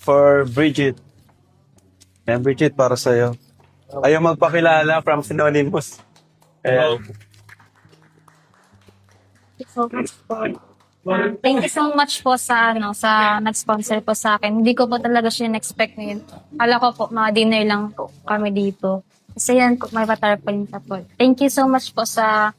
for Bridget. Yan, Bridget, para sa'yo. Ayaw magpakilala from Synonymous. Ayan. Thank you so much po sa sa nag-sponsor po sa akin. Hindi ko po talaga siya na-expect ngayon. Kala ko po mga dinner lang po kami dito. Kasi yan po, may patarpaling pa po. Thank you so much po sa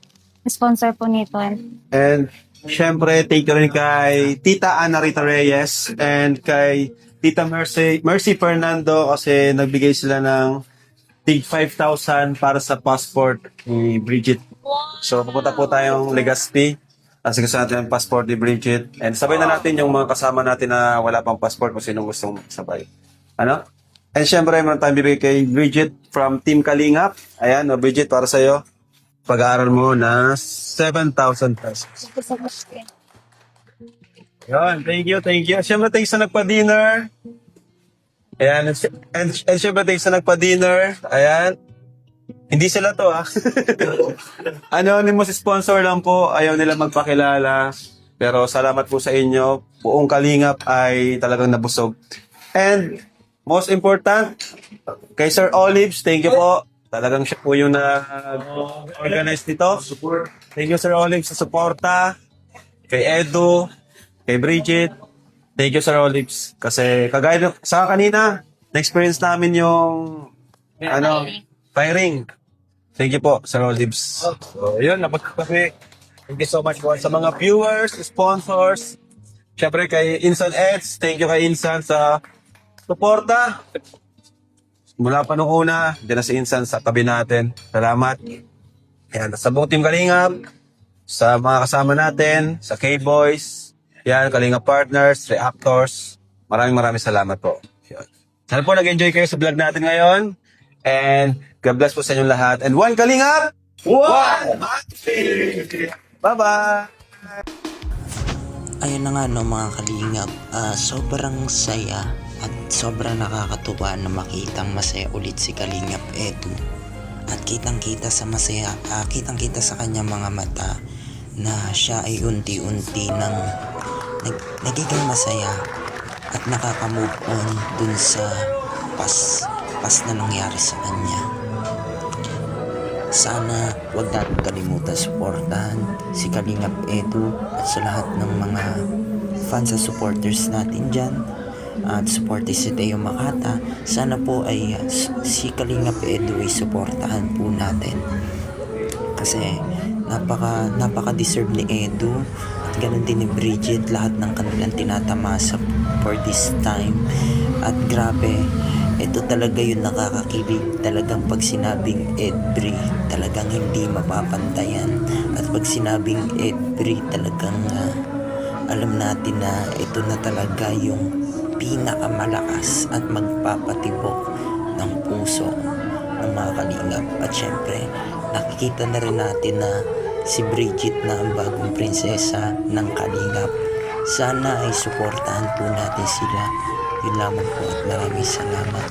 sponsor po nito. And syempre, thank you rin kay Tita Ana Rita Reyes and kay Tita Mercy Fernando kasi nagbigay sila ng tig 5,000 para sa passport ni Bridget. So, pupunta po tayong Legazpi. Kasi gusto natin ang passport ni Bridget. And sabay na natin yung mga kasama natin na wala pang passport kung sinong gustong sabay. Ano? And syempre, meron tayong bibigay kay Bridget from Team Kalingap. Ayan, no, Bridget, para sa'yo. Pag-aaral mo na 7,000 pesos. Thank you so much. Yun, thank you, thank you. Syempre, thanks sa nagpa-dinner. Ayan, and syempre, thanks sa nagpa-dinner. Ayan. Hindi sila to, ah. Anonymous sponsor lang po. Ayaw nila magpakilala. Pero salamat po sa inyo. Buong Kalingap ay talagang nabusog. And most important, kay Sir Olives, thank you po. Talagang siya po yung nag-organize nito. Thank you, Sir Olives, sa suporta. Kay Edu, kay Bridget. Thank you, Sir Olives. Kasi kagaya sa kanina, na-experience namin yung firing. Thank you po, Sir Olives. So, yun, napagkakapi. Thank you so much po sa mga viewers, sponsors. Siyempre kay Insan Eds. Thank you kay Insan sa suporta. Mula pa nung una, dyan na si Insan sa tabi natin. Salamat. Yan, sa buong Team Kalingap, sa mga kasama natin, sa K-Boys, yan, Kalingap Partners, Reactors. Maraming salamat po. Yan. Sana po nag-enjoy kayo sa vlog natin ngayon. And God bless po sa inyong lahat. And one Kalingap, one Happy! Bye-bye! Ayun na nga no mga kalingap, sobrang saya at sobrang nakakatuwa na makitang masaya ulit si Kalingap Edu. At kitang-kita sa masaya, kitang-kita sa kanya mga mata na siya ay unti-unti nang nagiging masaya at nakaka-move on dun sa past na nangyari sa kanya. Sana wag natin kalimutan suportahan si Kalingap Edu at sa lahat ng mga fans at supporters natin dyan at supporters si Teo Makata. Sana po ay si Kalingap Edu ay suportahan po natin kasi napaka-deserve ni Edu at ganun din ni Bridget, lahat ng kanilang tinatamasa for this time. At grabe, ito talaga yung nakakakilig, talagang pag sinabing Edbri, talagang hindi mapapantayan. At pag sinabing Edbri, talagang alam natin na ito na talaga yung pinakamalakas at magpapatibok ng puso ng mga kalingap. At syempre, nakikita na rin natin na si Bridget na ang bagong prinsesa ng kalingap. Sana ay suportahan po natin sila. Yun lamang po at maraming salamat.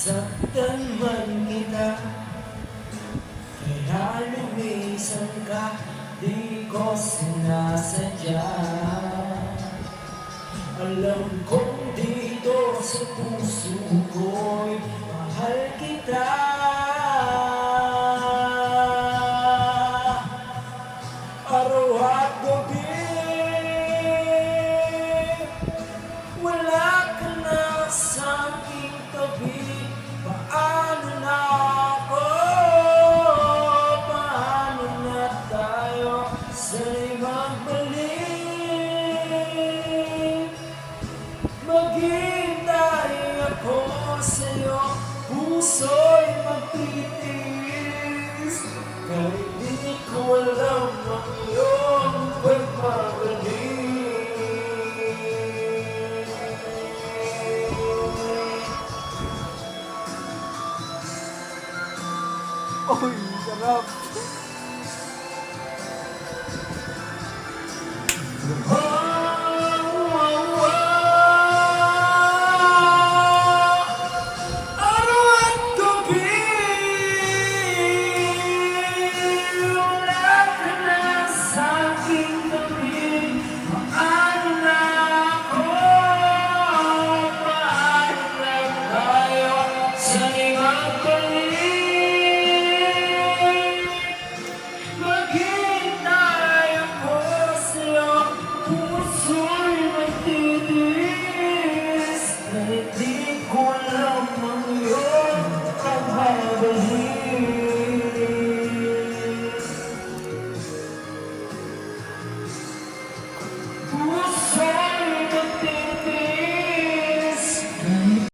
Saktan man kita, kaya lumisan ka, di ko sinasadya. Alam kong dito sa puso ko'y mahal kita. Araw at gabi, wala ka na sa aking tabi. Paano na ako? Paano na tayo? Sana'y magbalik. Maghintay ako sa'yo, puso'y magtitiis. Kahit di ko alam ang iyong pagbabalik. Oy, sarap!